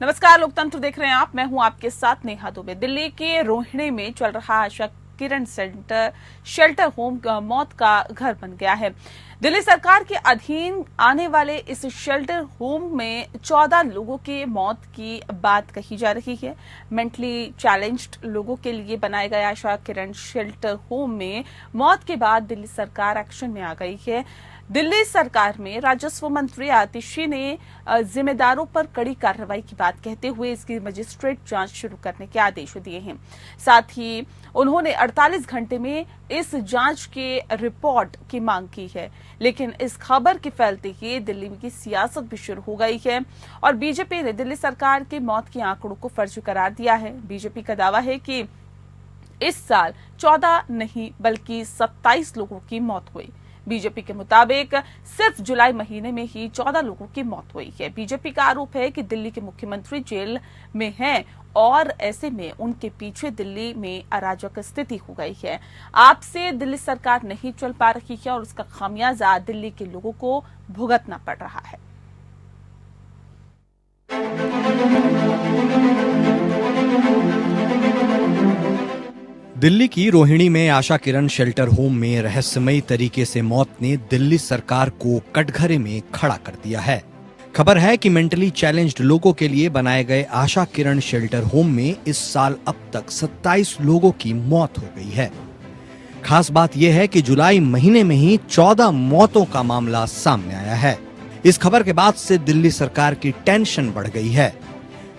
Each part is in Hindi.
नमस्कार, लोकतंत्र देख रहे हैं आप। मैं हूं आपके साथ नेहा दुबे। दिल्ली के रोहिणी में चल रहा आशा किरण शेल्टर होम मौत का घर बन गया है। दिल्ली सरकार के अधीन आने वाले इस शेल्टर होम में 14 लोगों की मौत की बात कही जा रही है। मेंटली चैलेंज्ड लोगों के लिए बनाए गए आशा किरण शेल्टर होम में मौत के बाद दिल्ली सरकार एक्शन में आ गई है। दिल्ली सरकार में राजस्व मंत्री आतिशी ने जिम्मेदारों पर कड़ी कार्रवाई की बात कहते हुए इसकी मजिस्ट्रेट जांच शुरू करने के आदेश दिए हैं। साथ ही उन्होंने 48 घंटे में इस जांच के रिपोर्ट की मांग की है। लेकिन इस खबर के फैलते ही दिल्ली की सियासत भी शुरू हो गई है और बीजेपी ने दिल्ली सरकार के मौत के आंकड़ों को फर्जी करार दिया है। बीजेपी का दावा है कि इस साल 14 नहीं बल्कि 27 लोगों की मौत हुई। बीजेपी के मुताबिक सिर्फ जुलाई महीने में ही 14 लोगों की मौत हुई है। बीजेपी का आरोप है कि दिल्ली के मुख्यमंत्री जेल में हैं और ऐसे में उनके पीछे दिल्ली में अराजक स्थिति हो गई है। आपसे दिल्ली सरकार नहीं चल पा रही है और उसका खामियाजा दिल्ली के लोगों को भुगतना पड़ रहा है। दिल्ली की रोहिणी में आशा किरण शेल्टर होम में रहस्यमयी तरीके से मौत ने दिल्ली सरकार को कटघरे में खड़ा कर दिया है। खबर है कि मेंटली चैलेंज्ड लोगों के लिए बनाए गए आशा किरण शेल्टर होम में इस साल अब तक 27 लोगों की मौत हो गई है। खास बात यह है कि जुलाई महीने में ही 14 मौतों का मामला सामने आया है। इस खबर के बाद से दिल्ली सरकार की टेंशन बढ़ गई है।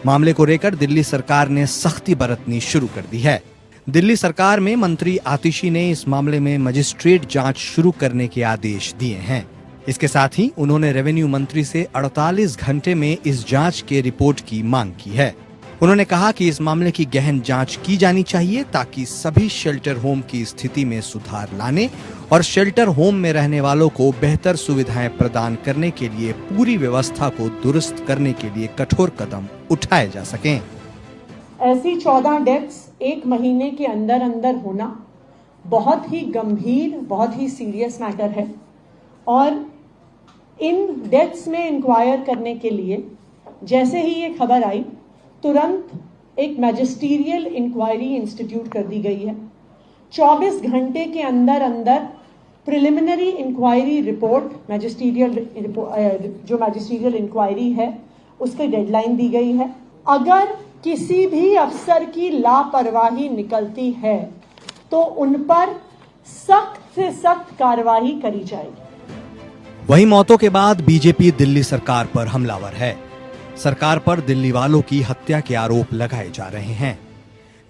मामले को लेकर दिल्ली सरकार ने सख्ती बरतनी शुरू कर दी है। दिल्ली सरकार में मंत्री आतिशी ने इस मामले में मजिस्ट्रेट जांच शुरू करने के आदेश दिए हैं। इसके साथ ही उन्होंने रेवेन्यू मंत्री से 48 घंटे में इस जांच के रिपोर्ट की मांग की है। उन्होंने कहा कि इस मामले की गहन जांच की जानी चाहिए ताकि सभी शेल्टर होम की स्थिति में सुधार लाने और शेल्टर होम में रहने वालों को बेहतर सुविधाएं प्रदान करने के लिए पूरी व्यवस्था को दुरुस्त करने के लिए कठोर कदम उठाए जा सकें। ऐसी 14 डेथ्स एक महीने के अंदर अंदर होना बहुत ही गंभीर, बहुत ही सीरियस मैटर है और इन डेथ्स में इंक्वायर करने के लिए जैसे ही ये खबर आई तुरंत एक मैजिस्टीरियल इंक्वायरी इंस्टीट्यूट कर दी गई है। 24 घंटे के अंदर अंदर प्रिलिमिनरी इंक्वायरी रिपोर्ट जो मैजिस्टीरियल इंक्वायरी है उसकी डेडलाइन दी गई है। अगर किसी भी अफसर की लापरवाही निकलती है तो उन पर सख्त से सख्त कार्रवाई करी जाएगी। वहीं मौतों के बाद बीजेपी दिल्ली सरकार पर हमलावर है। सरकार पर दिल्ली वालों की हत्या के आरोप लगाए जा रहे हैं।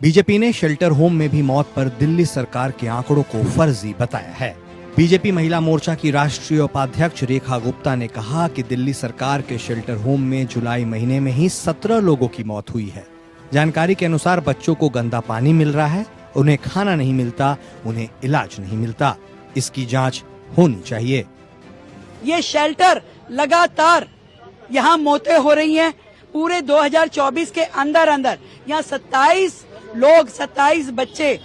बीजेपी ने शेल्टर होम में भी मौत पर दिल्ली सरकार के आंकड़ों को फर्जी बताया है। बीजेपी महिला मोर्चा की राष्ट्रीय उपाध्यक्ष रेखा गुप्ता ने कहा कि दिल्ली सरकार के शेल्टर होम में जुलाई महीने में ही 17 लोगों की मौत हुई है। जानकारी के अनुसार बच्चों को गंदा पानी मिल रहा है, उन्हें खाना नहीं मिलता, उन्हें इलाज नहीं मिलता। इसकी जांच होनी चाहिए। ये शेल्टर लगातार यहाँ मौतें हो रही हैं। पूरे 2024 के अंदर अंदर यहाँ 27 लोग, 27 बच्चे,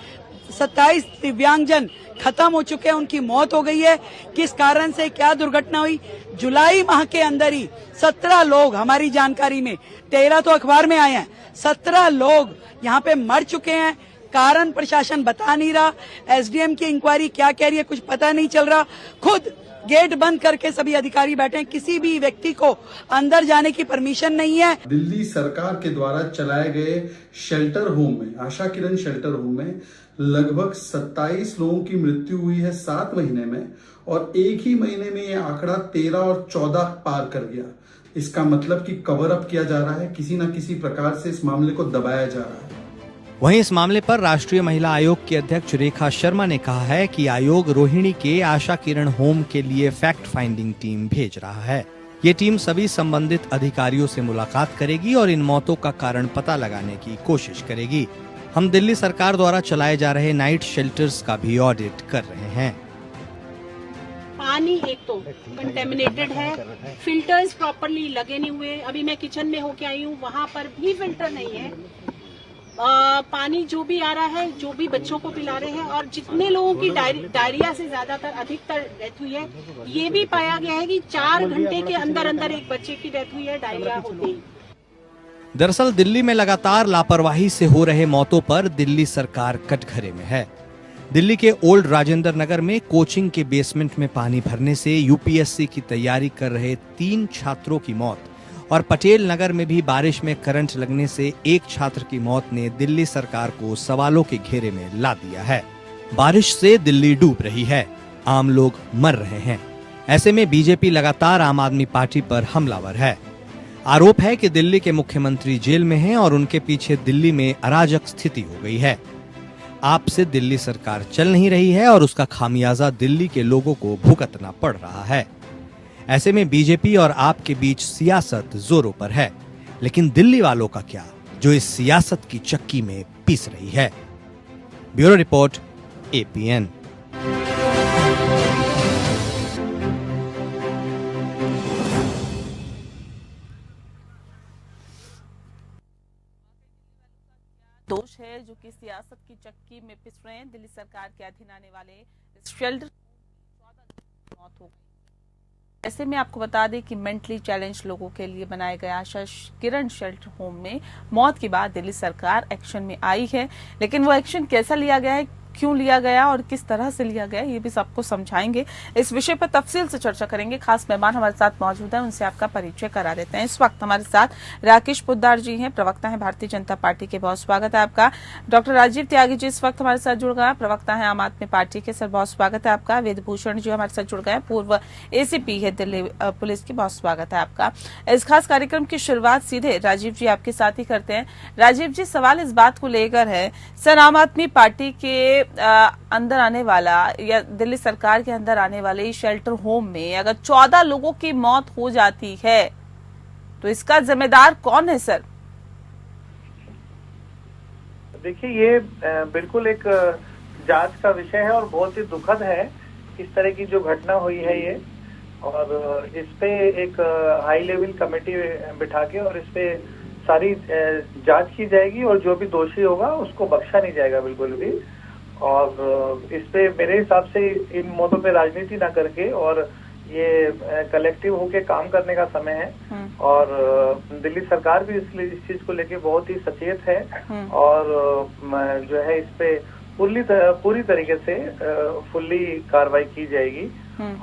27 दिव्यांगजन खत्म हो चुके हैं, उनकी मौत हो गई है। किस कारण से, क्या दुर्घटना हुई? जुलाई माह के अंदर ही 17 लोग, हमारी जानकारी में 13 तो अखबार में आए हैं, 17 लोग यहाँ पे मर चुके हैं। कारण प्रशासन बता नहीं रहा। एसडीएम की इंक्वायरी क्या कह रही है कुछ पता नहीं चल रहा। खुद गेट बंद करके सभी अधिकारी बैठे हैं, किसी भी व्यक्ति को अंदर जाने की परमिशन नहीं है। दिल्ली सरकार के द्वारा चलाए गए शेल्टर होम में, आशा किरण शेल्टर होम में लगभग 27 लोगों की मृत्यु हुई है 7 महीने में और एक ही महीने में ये आंकड़ा 13 और 14 पार कर गया। इसका मतलब कि कवर अप किया जा रहा है, किसी न किसी प्रकार से इस मामले को दबाया जा रहा है। वहीं इस मामले पर राष्ट्रीय महिला आयोग की अध्यक्ष रेखा शर्मा ने कहा है कि आयोग रोहिणी के आशा किरण होम के लिए फैक्ट फाइंडिंग टीम भेज रहा है। ये टीम सभी संबंधित अधिकारियों से मुलाकात करेगी और इन मौतों का कारण पता लगाने की कोशिश करेगी। हम दिल्ली सरकार द्वारा चलाए जा रहे नाइट शेल्टर्स का भी ऑडिट कर रहे हैं। पानी एक तो कंटेमिनेटेड है, फिल्टर्स प्रॉपरली लगे नहीं हुए। अभी मैं किचन में होके आई हूँ, वहाँ पर भी फिल्टर नहीं है। पानी जो भी आ रहा है, जो भी बच्चों को पिला रहे हैं, और जितने लोगों की डायरिया से ज्यादातर अधिकतर डेथ हुई है, ये भी पाया गया है कि 4 घंटे के अंदर अंदर एक बच्चे की डेथ हुई है डायरिया होते ही। दरअसल दिल्ली में लगातार लापरवाही से हो रहे मौतों पर दिल्ली सरकार कटघरे में है। दिल्ली के ओल्ड राजेंद्र नगर में कोचिंग के बेसमेंट में पानी भरने से यूपीएससी की तैयारी कर रहे 3 छात्रों की मौत और पटेल नगर में भी बारिश में करंट लगने से एक छात्र की मौत ने दिल्ली सरकार को सवालों के घेरे में ला दिया है। बारिश से दिल्ली डूब रही है, आम लोग मर रहे हैं। ऐसे में बीजेपी लगातार आम आदमी पार्टी पर हमलावर है। आरोप है कि दिल्ली के मुख्यमंत्री जेल में हैं और उनके पीछे दिल्ली में अराजक स्थिति हो गई है। आप से दिल्ली सरकार चल नहीं रही है और उसका खामियाजा दिल्ली के लोगों को भुगतना पड़ रहा है। ऐसे में बीजेपी और आप के बीच सियासत जोरों पर है, लेकिन दिल्ली वालों का क्या, जो इस सियासत की चक्की में पीस रही है। Bureau report, APN। दोष है जो कि सियासत की चक्की में पिस रहे हैं। दिल्ली सरकार के अधीन आने वाले इस शेल्टर 14 मौत हो गई। ऐसे में आपको बता दें कि मेंटली चैलेंज लोगों के लिए बनाए गए आशा किरण शेल्टर होम में मौत के बाद दिल्ली सरकार एक्शन में आई है, लेकिन वो एक्शन कैसा लिया गया है, क्यों लिया गया और किस तरह से लिया गया, ये भी सबको समझाएंगे। इस विषय पर तफसील से चर्चा करेंगे। खास मेहमान हमारे साथ मौजूद हैं, उनसे आपका परिचय करा देते हैं। इस वक्त हमारे साथ राकेश पोद्दार जी हैं, प्रवक्ता हैं भारतीय जनता पार्टी के। बहुत स्वागत है आपका। डॉक्टर राजीव त्यागी जी इस वक्त हमारे साथ जुड़ गए, प्रवक्ता है आम आदमी पार्टी के। सर बहुत स्वागत है आपका। वेदभूषण जी हमारे साथ जुड़ गए, पूर्व ACP है दिल्ली पुलिस की। बहुत स्वागत है आपका। इस खास कार्यक्रम की शुरुआत सीधे राजीव जी आपके साथ ही करते हैं। राजीव जी, सवाल इस बात को लेकर है, सर आम आदमी पार्टी के अंदर आने वाला या दिल्ली सरकार के अंदर आने वाले इस शेल्टर होम में अगर 14 लोगों की मौत हो जाती है तो इसका जिम्मेदार कौन है सर? देखिए, ये बिल्कुल एक जांच का विषय है और बहुत ही दुखद है इस तरह की जो घटना हुई है ये, और इस पे एक हाई लेवल कमेटी बिठा के और इस पे सारी जांच की जाएगी और जो भी दोषी होगा उसको बख्शा नहीं जाएगा बिल्कुल भी। और इस पे मेरे हिसाब से इन मौतों पे राजनीति ना करके और ये कलेक्टिव होके काम करने का समय है। और दिल्ली सरकार भी इस चीज को लेके बहुत ही सचेत है और जो है इस पे पूरी तरीके से फुल्ली कार्रवाई की जाएगी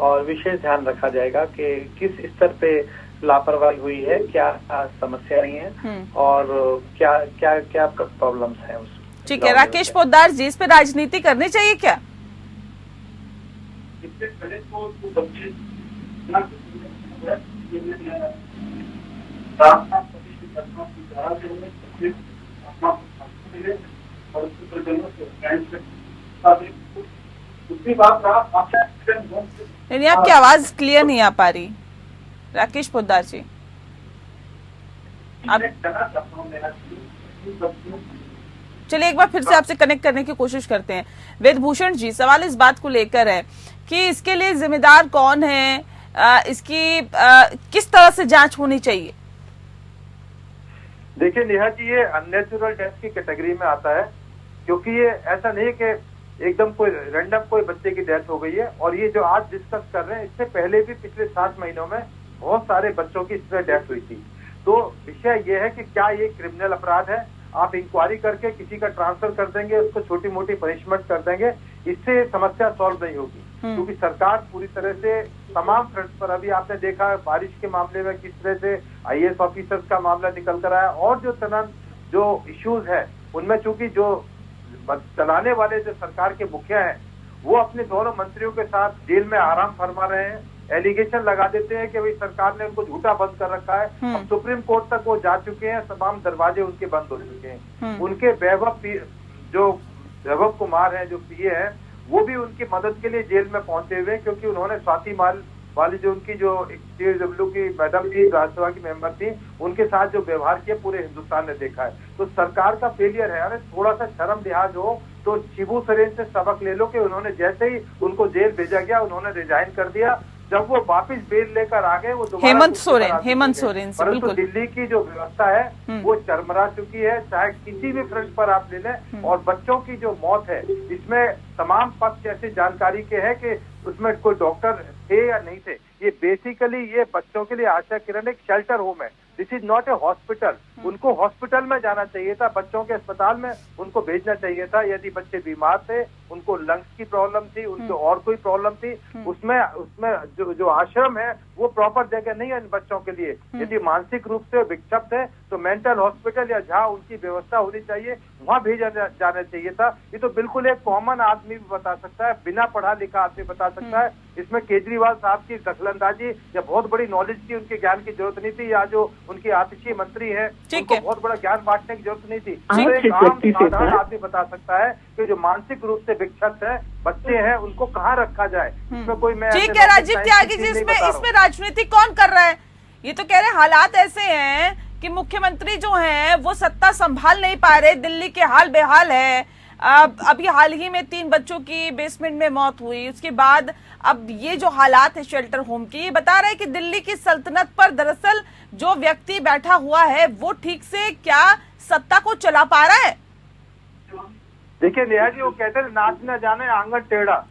और विशेष ध्यान रखा जाएगा कि किस स्तर पे लापरवाही हुई है, क्या समस्या नहीं है और क्या क्या क्या प्रॉब्लम्स हैं उसमें। ठीक है राकेश पोद्दार जी, इस पे राजनीति करनी चाहिए क्या? नहीं, आपकी आवाज क्लियर नहीं आ पा रही राकेश पोद्दार जी। चलिए एक बार फिर से आपसे कनेक्ट करने की कोशिश करते हैं। वेदभूषण जी, सवाल इस बात को लेकर है कि इसके लिए जिम्मेदार कौन है, इसकी किस तरह से जांच होनी चाहिए? देखिए नेहा जी, ये अननेचुरल डेथ की कैटेगरी में आता है, क्योंकि ये ऐसा नहीं है कि एकदम कोई रैंडम कोई बच्चे की डेथ हो गई है। और ये जो आज डिस्कस कर रहे हैं, इससे पहले भी पिछले 7 महीनों में बहुत सारे बच्चों की इस तरह डेथ हुई थी। तो विषय ये है कि क्या ये क्रिमिनल अपराध है? आप इंक्वायरी करके किसी का ट्रांसफर कर देंगे, उसको छोटी मोटी पनिशमेंट कर देंगे, इससे समस्या सॉल्व नहीं होगी। क्योंकि सरकार पूरी तरह से तमाम फ्रंट पर, अभी आपने देखा बारिश के मामले में किस तरह से IAS ऑफिसर्स का मामला निकल कर आया और जो इश्यूज है उनमें, चूंकि जो चलाने वाले जो सरकार के मुखिया हैं वो अपने दोनों मंत्रियों के साथ जेल में आराम फरमा रहे हैं, एलिगेशन लगा देते हैं कि भाई सरकार ने उनको झूठा बंद कर रखा है। अब सुप्रीम कोर्ट तक वो जा चुके हैं, तमाम दरवाजे उनके बंद हो चुके हैं। उनके वैभव कुमार है जो PA है, वो भी उनकी मदद के लिए जेल में पहुंचे हुए, क्योंकि उन्होंने स्वाति माल वाली जो उनकी जो TSW की मैडम थी, राज्यसभा की मेंबर थी, उनके साथ जो व्यवहार किया पूरे हिंदुस्तान ने देखा है। तो सरकार का फेलियर है। अरे थोड़ा सा शर्म लिहाज हो तो शिबू सोरेन से सबक ले लो कि उन्होंने जैसे ही उनको जेल भेजा गया उन्होंने रिजाइन कर दिया। जब वो वापस बेल लेकर आ गए, वो हेमंत सोरेन से परंतु दिल्ली की जो व्यवस्था है वो चरमरा चुकी है। चाहे किसी भी फ्रंट पर आप ले लें, और बच्चों की जो मौत है इसमें तमाम पक्ष ऐसी जानकारी के है कि उसमें कोई डॉक्टर थे या नहीं थे। ये बेसिकली ये बच्चों के लिए आशा किरण एक शेल्टर होम है, this is not a hospital. उनको हॉस्पिटल में जाना चाहिए था, बच्चों के अस्पताल में उनको भेजना चाहिए था। यदि बच्चे बीमार थे, उनको लंग्स की प्रॉब्लम थी, उनको और कोई प्रॉब्लम थी, उसमें जो आश्रम है वो प्रॉपर जगह नहीं है इन बच्चों के लिए। यदि मानसिक रूप से विक्षिप्त है तो मेंटल हॉस्पिटल या जहाँ उनकी व्यवस्था होनी चाहिए वहाँ भेजा जाना चाहिए था। ये तो बिल्कुल एक कॉमन आदमी भी बता सकता है, बिना पढ़ा लिखा आदमी बता सकता है। इसमें केजरीवाल साहब की दखलंदाजी या बहुत बड़ी नॉलेज की, उनके ज्ञान की जरूरत नहीं थी, या जो उनके आतिशी मंत्री है उनको बहुत बड़ा ज्ञान बांटने की जरूरत नहीं थी। तो एक आम साधारण आदमी बता सकता है कि जो मानसिक रूप से विक्षिप्त है बच्चे हैं उनको कहाँ रखा जाए। इसमें कोई मैं ठीक है राजीव त्यागी जी, इसमें राजनीति कौन कर रहा है? ये तो कह रहे हालात ऐसे हैं कि मुख्यमंत्री जो हैं वो सत्ता संभाल नहीं पा रहे, दिल्ली के हाल बेहाल है। अभी हाल ही में 3 बच्चों की बेसमेंट में मौत हुई, उसके बाद अब ये जो हालात है शेल्टर होम की, ये बता रहे हैं कि दिल्ली की सल्तनत पर दरअसल जो व्यक्ति बैठा हुआ है वो ठीक से क्या सत्ता को चला पा रहा है? देखिए नेहा जी, वो कहते हैं नाच न जाने आंगन टेढ़ा।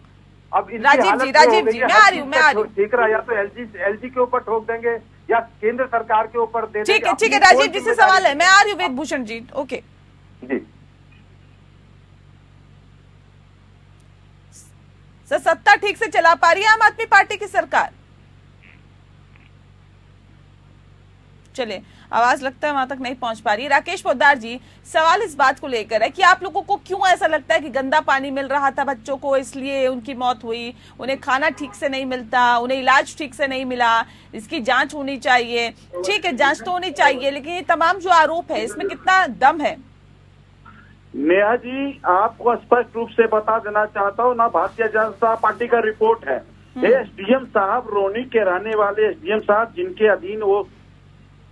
अब राजीव जी मैं आ रही हूँ ठीक रहा, या तो एलजी के ऊपर ठोक देंगे या केंद्र सरकार के ऊपर दे देंगे। ठीक है राजीव जी से सवाल है, मैं आ रही हूँ वेदभूषण जी। ओके जी सर, सत्ता ठीक से चला पा रही है आम आदमी पार्टी की सरकार? चले, आवाज लगता है वहां तक नहीं पहुंच पा रही। राकेश पोद्दार जी, सवाल इस बात को लेकर है कि आप लोगों को क्यों ऐसा लगता है कि गंदा पानी मिल रहा था बच्चों को इसलिए उनकी मौत हुई? उन्हें खाना ठीक से नहीं मिलता, उन्हें इलाज ठीक से नहीं मिला, इसकी जांच होनी चाहिए। ठीक है, जांच तो होनी चाहिए, लेकिन ये तमाम जो आरोप है इसमें कितना दम है? नेहा जी, आपको स्पष्ट रूप से बता देना चाहता हूँ, ना भारतीय जनता पार्टी का रिपोर्ट है। एसडीएम साहब, रोनी के रहने वाले एसडीएम साहब, जिनके अधीन वो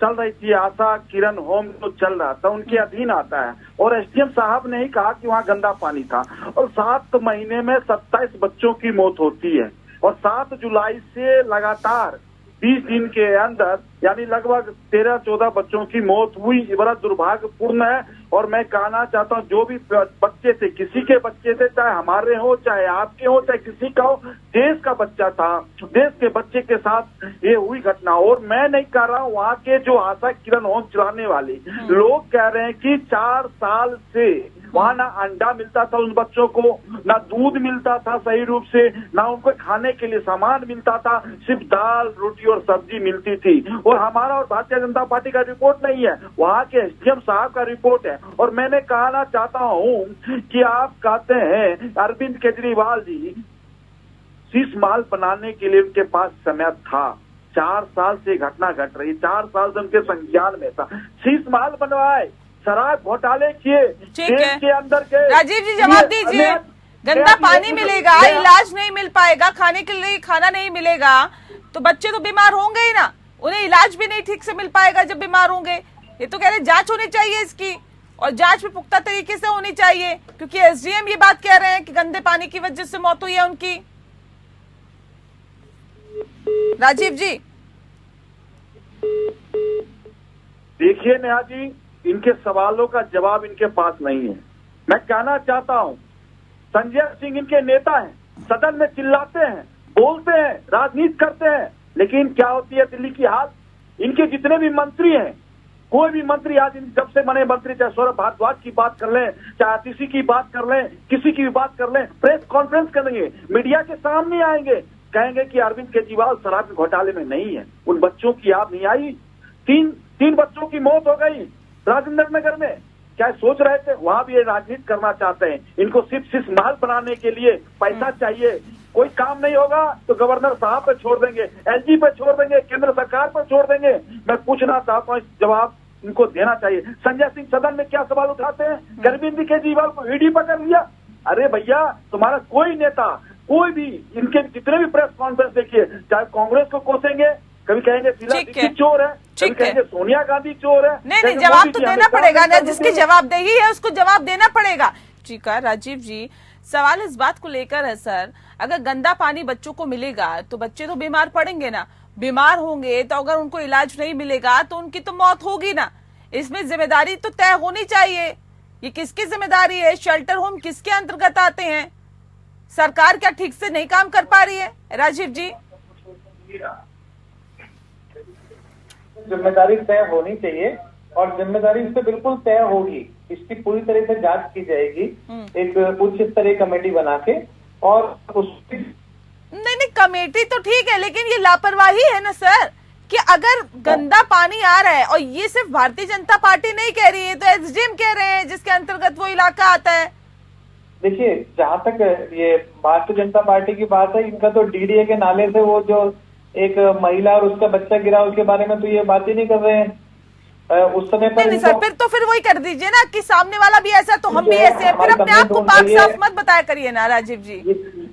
चल रही थी आशा किरण होम जो चल रहा था, उनके अधीन आता है। और एसडीएम साहब ने ही कहा कि वहाँ गंदा पानी था। और 7 महीने में 27 बच्चों की मौत होती है, और 7 जुलाई से लगातार 20 दिन के अंदर यानी लगभग 13-14 बच्चों की मौत हुई। बड़ा दुर्भाग्यपूर्ण है। और मैं कहना चाहता हूँ, जो भी बच्चे थे, किसी के बच्चे थे, चाहे हमारे हो, चाहे आपके हो, चाहे किसी का हो, देश का बच्चा था, देश के बच्चे के साथ ये हुई घटना। और मैं नहीं कह रहा हूँ, वहाँ के जो आशा किरण होम चलाने वाले लोग कह रहे हैं कि 4 साल से वहाँ ना अंडा मिलता था उन बच्चों को, ना दूध मिलता था सही रूप से, ना उनको खाने के लिए सामान मिलता था, सिर्फ दाल रोटी और सब्जी मिलती थी। और हमारा और भारतीय जनता पार्टी का रिपोर्ट नहीं है, वहाँ के एसडीएम साहब का रिपोर्ट है। और मैंने कहना चाहता हूँ कि आप कहते हैं अरविंद केजरीवाल जी, शीश माल बनाने के लिए उनके पास समय था। 4 साल से घटना घट रही, 4 साल से उनके संज्ञान में था। शीश माल बनवाए, शराब घोटाले किए, देश के अंदर के। राजीव जी जवाब दीजिए, गंदा पानी मिलेगा, इलाज नहीं मिल पाएगा, खाने के लिए खाना नहीं मिलेगा, तो बच्चे तो बीमार होंगे ही ना, उन्हें इलाज भी नहीं ठीक से मिल पाएगा जब बीमार होंगे। ये तो कह रहे जांच होनी चाहिए इसकी, और जांच भी पुख्ता तरीके से होनी चाहिए, क्योंकि एसडीएम ये बात कह रहे हैं कि गंदे पानी की वजह से मौत हुई है उनकी। राजीव जी देखिए नेहा जी, इनके सवालों का जवाब इनके पास नहीं है। मैं कहना चाहता हूं, संजय सिंह इनके नेता हैं, सदन में चिल्लाते हैं, बोलते हैं, राजनीति करते हैं, लेकिन क्या होती है दिल्ली की हाल? इनके जितने भी मंत्री हैं, कोई भी मंत्री आज जब से बने मंत्री, चाहे सौरभ भारद्वाज की बात कर लें, चाहे आतिशी की बात कर लें, किसी की भी बात कर लें, प्रेस कॉन्फ्रेंस करेंगे, मीडिया के सामने आएंगे, कहेंगे कि अरविंद केजरीवाल शराब के घोटाले में नहीं है। उन बच्चों की याद नहीं आई? 3 बच्चों की मौत हो गई राजेंद्र नगर में। क्या सोच रहे थे? वहां भी ये राजनीति करना चाहते हैं। इनको सिर्फ शीश महल बनाने के लिए पैसा चाहिए। कोई काम नहीं होगा तो गवर्नर साहब पे छोड़ देंगे, एलजी पे छोड़ देंगे, केंद्र सरकार पर छोड़ देंगे। मैं पूछना चाहता हूँ, जवाब इनको देना चाहिए। संजय सिंह सदन में क्या सवाल उठाते हैं? अरविंद केजरीवाल को ईडी पकड़ लिया। अरे भैया, तुम्हारा कोई नेता, कोई भी, इनके जितने भी प्रेस कॉन्फ्रेंस देखिए, चाहे कांग्रेस को कोसेंगे, कभी कहेंगे शीला दीक्षित चोर है, कभी कहेंगे सोनिया गांधी चोर है। नहीं, जवाब तो देना पड़ेगा ना, जिसकी जवाबदेही है उसको जवाब देना पड़ेगा। ठीक है राजीव जी, सवाल इस बात को लेकर है सर, अगर गंदा पानी बच्चों को मिलेगा तो बच्चे तो बीमार पड़ेंगे ना, बीमार होंगे तो अगर उनको इलाज नहीं मिलेगा तो उनकी तो मौत होगी ना। इसमें जिम्मेदारी तो तय होनी चाहिए। ये किसकी जिम्मेदारी है? शेल्टर होम किसके अंतर्गत आते हैं? सरकार क्या ठीक से नहीं काम कर पा रही है? राजीव जी जिम्मेदारी तय होनी चाहिए और जिम्मेदारी इस पे बिल्कुल तय होगी। इसकी पूरी तरह से जांच की जाएगी एक उच्च स्तरीय कमेटी बना के, और उस नहीं कमेटी तो ठीक है, लेकिन ये लापरवाही है ना सर कि अगर गंदा पानी आ रहा है, और ये सिर्फ भारतीय जनता पार्टी नहीं कह रही है, तो एसडीएम कह रहे हैं जिसके अंतर्गत वो इलाका आता है। देखिए, जहाँ तक ये भारतीय जनता पार्टी की बात है, इनका तो डीडीए के नाले से वो जो एक महिला और उसका बच्चा गिरा उसके बारे में तो ये बात ही नहीं कर रहे हैं उस समय पर। नहीं सर, फिर वही कर दीजिए ना कि सामने वाला भी ऐसा तो हम भी ऐसे हैं। फिर अपने आप को पाक साफ मत बताया करिए ना राजीव जी।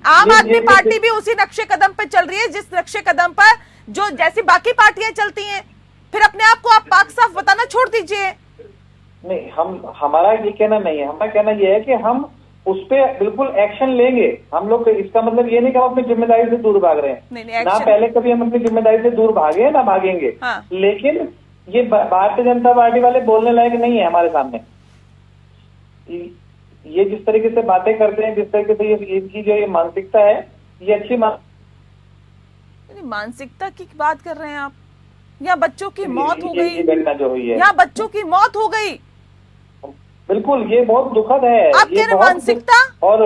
आम आदमी पार्टी भी उसी नक्शे कदम पे चल रही है जिस नक्शे कदम पर जो जैसी बाकी पार्टियां चलती हैं। फिर अपने आप को आप पाक साफ बताना छोड़ दीजिए। नहीं, हमारा ये कहना नहीं है। हमारा कहना ये है कि हम उस पे बिल्कुल एक्शन लेंगे। हम लोग, इसका मतलब ये नहीं कि हम अपनी जिम्मेदारी से दूर भाग रहे हैं। नहीं, ना पहले कभी हम अपनी जिम्मेदारी से दूर भागे ना भागेंगे। हाँ। लेकिन ये भारतीय जनता पार्टी वाले बोलने लायक नहीं है हमारे सामने। ये जिस तरीके से बातें करते हैं, जिस तरीके से इनकी जो ये मानसिकता है, ये अच्छी मानसिकता की बात कर रहे हैं आप। यहाँ बच्चों की मौत हो गई, घटना जो हुई है, यहाँ बच्चों की मौत हो गई। बिल्कुल, ये बहुत दुखद है। आप कह रहे मानसिकता, और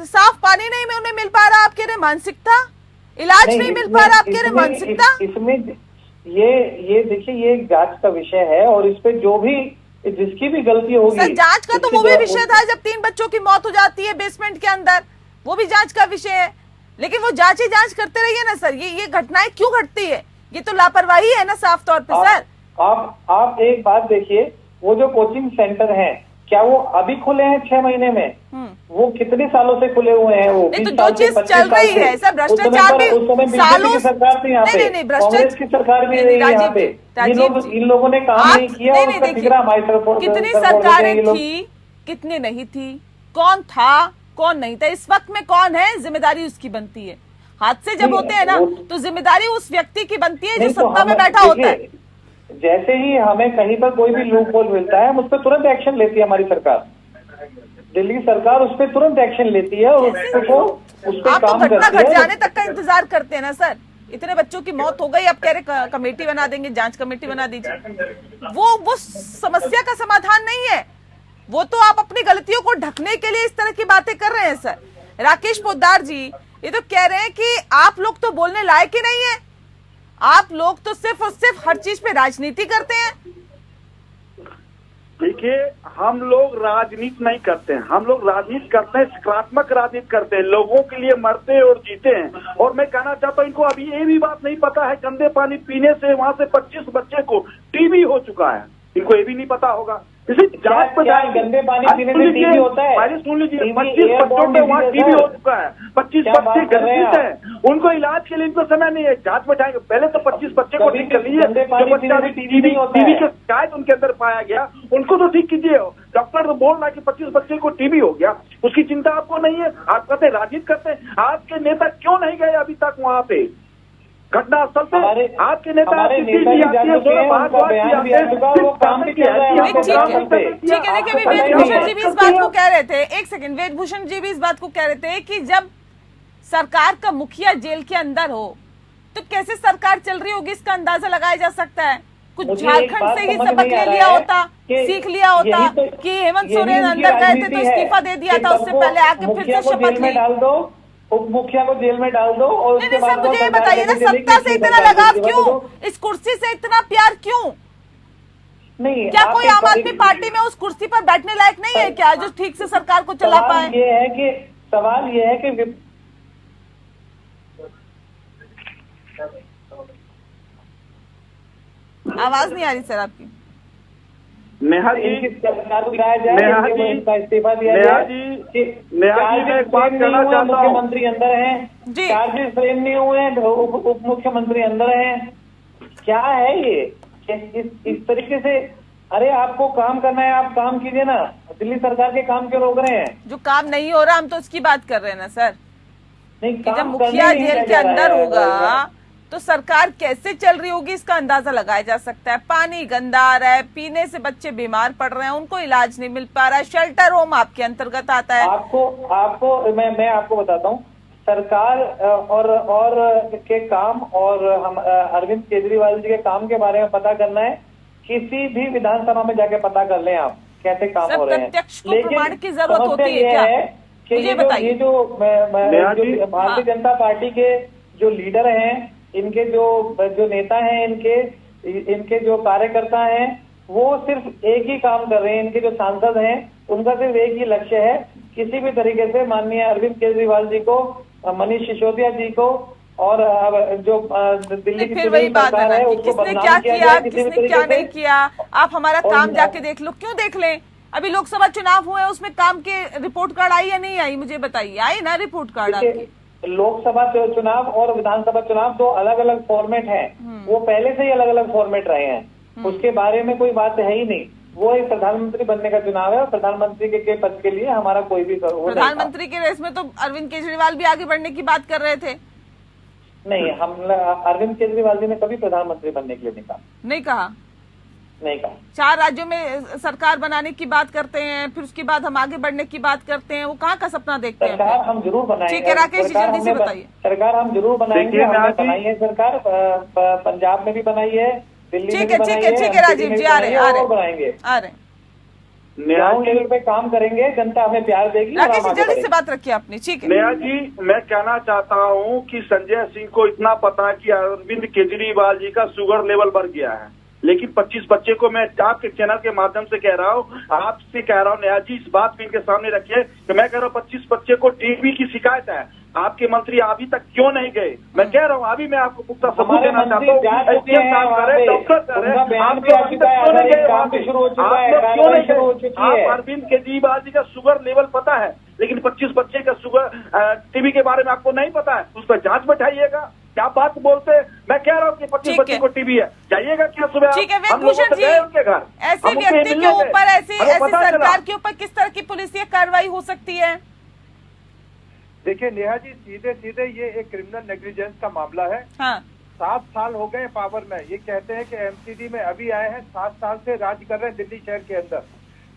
साफ पानी नहीं में उन्हें मिल पा रहा, आप कह रहे मानसिकता, इलाज नहीं मिल पा रहा, आप कह रहे मानसिकता। इसमें ये देखिए, ये एक जांच का विषय है और इस पे जो भी जिसकी भी गलती होगी। सर जांच का तो वो भी विषय था जब 3 बच्चों की मौत हो जाती है बेसमेंट के अंदर, वो भी जांच का विषय है। लेकिन वो जांच ही जांच करते रहिए ना सर। ये घटनाएं क्यों घटती है? ये तो लापरवाही है ना साफ तौर पे सर। आप एक बात देखिए, वो जो कोचिंग सेंटर हैं, क्या वो अभी खुले हैं 6 महीने में? वो कितने सालों से खुले हुए हैं? वो नहीं, तो जो चीज चल रही है सर, भ्रष्टाचार भी सालों की सरकार थी यहाँ पे, कांग्रेस की सरकार भी रही है यहाँ पे। इन लोगों ने काम नहीं किया और उसका ठिकरा हमारी तरफ। कितनी सरकारें थी, कितनी नहीं थी, कौन था कौन नहीं था, इस वक्त में कौन है, जिम्मेदारी उसकी बनती है। हादसे जब होते हैं ना तो जिम्मेदारी उस व्यक्ति की बनती है जो सत्ता में बैठा होता है। जैसे ही हमें कहीं पर कोई भी लूप होल मिलता है, हम उस पर तुरंत एक्शन लेती है हमारी सरकार। दिल्ली सरकार उस पर तुरंत एक्शन लेती है और उस पर काम करती है। घटना घट जाने तक का इंतजार करते हैं ना सर। इतने बच्चों की मौत हो गई, अब कह रहे कमेटी बना देंगे, जांच कमेटी बना दीजिए। वो समस्या का समाधान नहीं है। वो तो आप अपनी गलतियों को ढकने के लिए इस तरह की बातें कर रहे हैं सर। राकेश पोद्दार जी ये तो कह रहे हैं कि आप लोग तो बोलने लायक ही नहीं है, आप लोग तो सिर्फ और सिर्फ हर चीज पे राजनीति करते हैं। देखिए, हम लोग राजनीति नहीं करते हैं, हम लोग राजनीति करते हैं, सकारात्मक राजनीति करते हैं, लोगों के लिए मरते हैं और जीते हैं। और मैं कहना चाहता हूं, इनको अभी ये भी बात नहीं पता है, गंदे पानी पीने से वहां से 25 बच्चे को टीबी हो चुका है। इनको ये भी नहीं पता होगा। इसी जांच पर गंदे पानी पीने से टीबी होता है? पहले सुन लीजिए, 25 बच्चों में वहाँ टीबी हो चुका है, 25 बच्चे गर्भित हैं, उनको इलाज के लिए इनको समय नहीं है, जांच में जाएंगे। पहले तो 25 बच्चे को ठीक कर लीजिए, जो बच्चा टीबी की शिकायत उनके अंदर पाया गया उनको तो ठीक कीजिए। डॉक्टर तो बोल रहा है कि 25 बच्चे को टीबी हो गया, उसकी चिंता आपको नहीं है। आप कहते राजनीति करते हैं, आपके नेता क्यों नहीं गए अभी तक वहाँ पे घटना स्थल पे? आपके नेता ठीक है, देखिए वेदभूषण जी भी इस बात को कह रहे थे, एक सेकंड, वेदभूषण जी भी इस बात को कह रहे थे कि जब सरकार का मुखिया जेल के अंदर हो तो कैसे सरकार चल रही होगी, इसका अंदाजा लगाया जा सकता है। कुछ झारखंड से ही सबक ले लिया होता, सीख लिया होता कि हेमंत सोरेन अंदर गए थे तो इस्तीफा दे दिया था, उससे पहले आके फिर से शपथ ली। उप मुखिया को जेल में डाल दो और नहीं सर, मुझे ये बताइए ना, सत्ता से इतना लगाव क्यों, इस कुर्सी से इतना प्यार क्यों? नहीं, क्या कोई आम आदमी पार्टी में उस कुर्सी पर बैठने लायक नहीं है क्या, जो ठीक से सरकार को चला पाए? सवाल ये है कि आवाज नहीं आ रही सर आपकी। नेहा जी, सरकार को गिराया जाए, नेहा जी, इस्तीफा दिया जाए। मैं एक बात कहना चाहता हूँ, मुख्यमंत्री अंदर हैं, चार्जेस फ्रेम नहीं हुए हैं, उप मुख्यमंत्री अंदर हैं। क्या है ये इस तरीके से? अरे आपको काम करना है, आप काम कीजिए ना, दिल्ली सरकार के काम क्यों रोक रहे हैं? जो काम नहीं हो रहा हम तो उसकी बात कर रहे हैं ना सर। नहीं, जब मुखिया जेल के अंदर होगा तो सरकार कैसे चल रही होगी इसका अंदाजा लगाया जा सकता है। पानी गंदा आ रहा है, पीने से बच्चे बीमार पड़ रहे हैं, उनको इलाज नहीं मिल पा रहा है, शेल्टर होम आपके अंतर्गत आता है। मैं आपको बताता हूँ, सरकार और के काम और हम अरविंद केजरीवाल जी के काम के बारे में पता करना है, किसी भी विधानसभा में जाके पता कर लें आप कैसे काम हो रहे हैं। प्रत्यक्ष को प्रमाण की जरूरत होती है क्या? कि ये जो भारतीय जनता पार्टी के जो लीडर हैं, इनके जो नेता हैं, इनके जो कार्यकर्ता हैं, वो सिर्फ एक ही काम कर रहे हैं। इनके जो सांसद हैं उनका सिर्फ एक ही लक्ष्य है, किसी भी तरीके से माननीय अरविंद केजरीवाल जी को, मनीष सिसोदिया जी को और जो दिल्ली की सरकार है उसको किसने क्या किया, किसने क्या नहीं किया, आप हमारा काम जाके देख लो। क्यों देख लें? अभी लोकसभा चुनाव हुए, उसमें काम के रिपोर्ट कार्ड आई या नहीं आई, मुझे बताइए। आई ना रिपोर्ट कार्ड आपकी? लोकसभा चुनाव और विधानसभा चुनाव दो अलग अलग फॉर्मेट हैं, वो पहले से ही अलग अलग फॉर्मेट रहे हैं, उसके बारे में कोई बात है ही नहीं। वो एक प्रधानमंत्री बनने का चुनाव है और प्रधानमंत्री के पद के लिए हमारा कोई भी प्रधानमंत्री के रेस में तो अरविंद केजरीवाल भी आगे बढ़ने की बात कर रहे थे। नहीं, हम अरविंद केजरीवाल जी ने कभी प्रधानमंत्री बनने के लिए नहीं कहा। 4 राज्यों में सरकार बनाने की बात करते हैं, फिर उसके बाद हम आगे बढ़ने की बात करते हैं। वो कहाँ का सपना देखते हैं? सरकार हम जरूर बनाएंगे। ठीक है राकेश जी, जल्दी से बताइए। सरकार हम जरूर बनाएंगे, हमने बनाई है सरकार, पंजाब में भी बनाई है, दिल्ली में भी बनाई है। ठीक है राजीव जी, आ रहे बनाएंगे, न्याय लेवल पे काम करेंगे, जनता हमें प्यार देगी। राकेश जी जल्दी से बात रखिए अपनी। ठीक है नेहा जी, मैं कहना चाहता हूं कि संजय सिंह को इतना पता है कि अरविंद केजरीवाल जी का शुगर लेवल बढ़ गया है, लेकिन 25 बच्चे को मैं आपके चैनल के माध्यम से कह रहा हूँ, आपसे कह रहा हूँ नेहा जी, इस बात को इनके सामने रखिए कि मैं कह रहा हूँ 25 बच्चे को टीबी की शिकायत है, आपके मंत्री अभी तक क्यों नहीं गए? मैं कह रहा हूँ, अभी मैं आपको पुख्ता सबूत देना चाहता हूँ, डॉक्टर आप अरविंद केजरीवाल जी का शुगर लेवल पता है, लेकिन 25 बच्चे का शुगर टीबी के बारे में आपको नहीं पता है। उस पर जांच बैठाइएगा। क्या बात बोलते हैं? मैं कह रहा हूँ कि 25 बच्चे को टीबी है, जाइएगा क्या सुबह? ठीक है वेदभूषण जी, उनके घर ऐसे व्यक्ति के ऊपर, ऐसी सरकार के ऊपर किस तरह की पुलिस कार्रवाई हो सकती है? देखिए नेहा जी, सीधे ये एक क्रिमिनल नेग्लिजेंस का मामला है। हाँ। 7 साल हो गए पावर में। ये कहते हैं कि एमसीडी में अभी आए हैं, 7 साल से राज कर रहे हैं दिल्ली शहर के अंदर।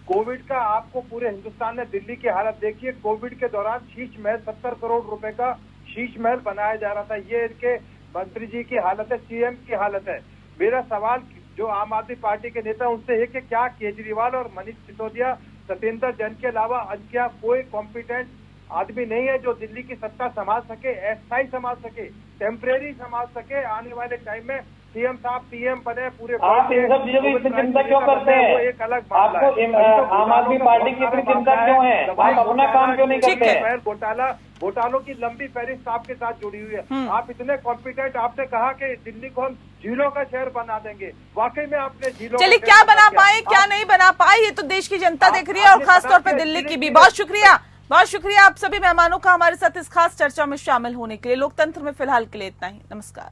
कोविड का आपको पूरे हिंदुस्तान ने दिल्ली की हालत देखी है। कोविड के दौरान शीश महल 70 करोड़ रुपए का शीश महल बनाया जा रहा था। ये इनके मंत्री जी की हालत है, सीएम की हालत है। मेरा सवाल जो आम आदमी पार्टी के नेता उनसे है कि क्या केजरीवाल और मनीष सिसोदिया, सत्येंद्र जैन के अलावा क्या कोई कॉम्पिटेंट आदमी नहीं है जो दिल्ली की सत्ता संभाल सके, अस्थायी संभाल सके, टेम्परेरी संभाल सके? आने वाले टाइम में सीएम साहब पीएम बने पूरे। आप इन सब चीजों की इतनी चिंता क्यों करते हैं? वो एक अलग मामला है। आपको आम आदमी पार्टी की इतनी चिंता क्यों है? आप अपना काम क्यों नहीं करते हैं? घोटालों की लंबी फहरिस्त आपके साथ जुड़ी हुई है। आप इतने कॉम्पिटेंट, आपने कहा कि दिल्ली को हम झीलों का शहर बना देंगे। वाकई में आपने झीलों, चलिए क्या बना पाए, क्या नहीं बना पाए, ये तो देश की जनता देख रही है, और खासतौर पर दिल्ली की भी। बहुत शुक्रिया आप सभी मेहमानों का हमारे साथ इस खास चर्चा में शामिल होने के लिए। लोकतंत्र में फिलहाल के लिए इतना ही। नमस्कार।